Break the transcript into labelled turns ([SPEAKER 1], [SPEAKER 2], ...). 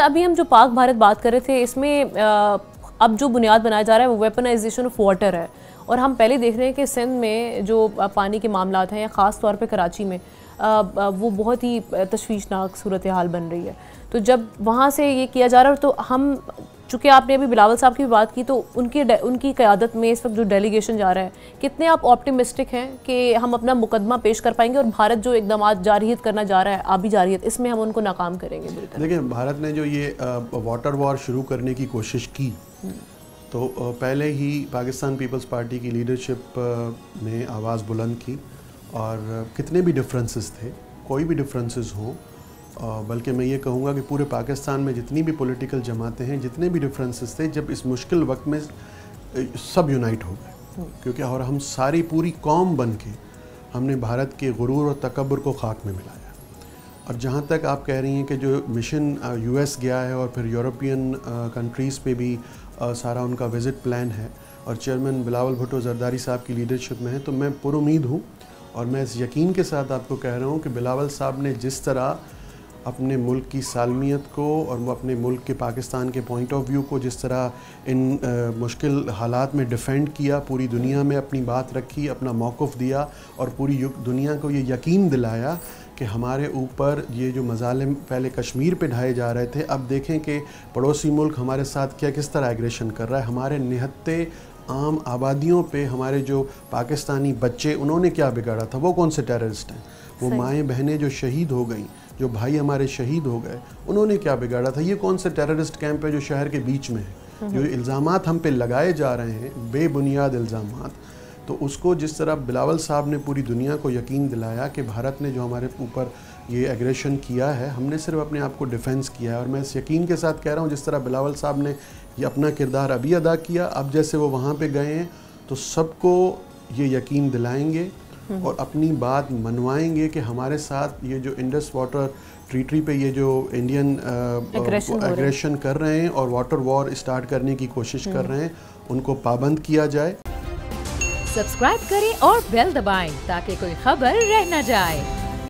[SPEAKER 1] अच्छा, अभी हम जो पाक भारत बात कर रहे थे, इसमें अब जो बुनियाद बनाया जा रहा है वो वेपनाइजेशन ऑफ वाटर है। और हम पहले देख रहे हैं कि सिंध में जो पानी के मामलात हैं, या ख़ास तौर पे कराची में, वो बहुत ही तशवीशनाक सूरत हाल बन रही है। तो जब वहाँ से ये किया जा रहा है, तो हम, चूँकि आपने अभी बिलावल साहब की भी बात की, तो उनकी क़यादत में इस वक्त जो डेलीगेशन जा रहा है, कितने आप ऑप्टिमिस्टिक हैं कि हम अपना मुकदमा पेश कर पाएंगे और भारत जो इकदाम जारियत करना जा रहा है, आबी जारियत, इसमें हम उनको नाकाम करेंगे?
[SPEAKER 2] देखिए, भारत ने जो ये वाटर वॉर शुरू करने की कोशिश की, तो पहले ही पाकिस्तान पीपल्स पार्टी की लीडरशिप ने आवाज़ बुलंद की, और कितने भी डिफरेंसेस थे, कोई भी डिफरेंसेस हों, बल्कि मैं ये कहूँगा कि पूरे पाकिस्तान में जितनी भी पॉलिटिकल जमातें हैं, जितने भी डिफरेंसेस थे, जब इस मुश्किल वक्त में सब यूनाइट हो गए, क्योंकि और हम सारी पूरी कौम बन के हमने भारत के गुरूर और तकब्बुर को खाक में मिलाया। और जहाँ तक आप कह रही हैं कि जो मिशन यूएस गया है और फिर यूरोपियन कंट्रीज़ पे भी सारा उनका विज़िट प्लान है, और चेयरमैन बिलावल भुट्टो ज़रदारी साहब की लीडरशिप में है, तो मैं पुरुमीद हूँ, और मैं इस यकीन के साथ आपको कह रहा हूँ कि बिलावल साहब ने जिस तरह अपने मुल्क की सालमियत को और वो अपने मुल्क के, पाकिस्तान के पॉइंट ऑफ व्यू को जिस तरह इन मुश्किल हालात में डिफ़ेंड किया, पूरी दुनिया में अपनी बात रखी, अपना मौक़िफ़ दिया, और पूरी दुनिया को ये यकीन दिलाया कि हमारे ऊपर ये जो मज़ालिम पहले कश्मीर पे ढाए जा रहे थे, अब देखें कि पड़ोसी मुल्क हमारे साथ क्या किस तरह एग्रेशन कर रहा है, हमारे निहत्ते आम आबादियों पे हमारे जो पाकिस्तानी बच्चे, उन्होंने क्या बिगाड़ा था, वो कौन से टेररिस्ट हैं, वो माएँ बहनें जो शहीद हो गई, जो भाई हमारे शहीद हो गए, उन्होंने क्या बिगाड़ा था, ये कौन से टेररिस्ट कैंप है जो शहर के बीच में है, जो इल्ज़ामात हम पे लगाए जा रहे हैं, बेबुनियाद इल्ज़ामात, तो उसको जिस तरह बिलावल साहब ने पूरी दुनिया को यकीन दिलाया कि भारत ने जो हमारे ऊपर ये एग्रेशन किया है, हमने सिर्फ अपने आप को डिफेंस किया है। और मैं इस यकीन के साथ कह रहा हूँ, जिस तरह बिलावल साहब ने ये अपना किरदार अभी अदा किया, अब जैसे वो वहाँ पे गए हैं, तो सबको ये यकीन दिलाएंगे और अपनी बात मनवाएंगे कि हमारे साथ ये जो इंडस वाटर ट्रीटी पे ये जो इंडियन एग्रेशन कर रहे हैं और वाटर वॉर स्टार्ट करने की कोशिश कर रहे हैं, उनको पाबंद किया जाए।
[SPEAKER 3] सब्सक्राइब करें और बेल दबाएं ताकि कोई खबर रह न जाए।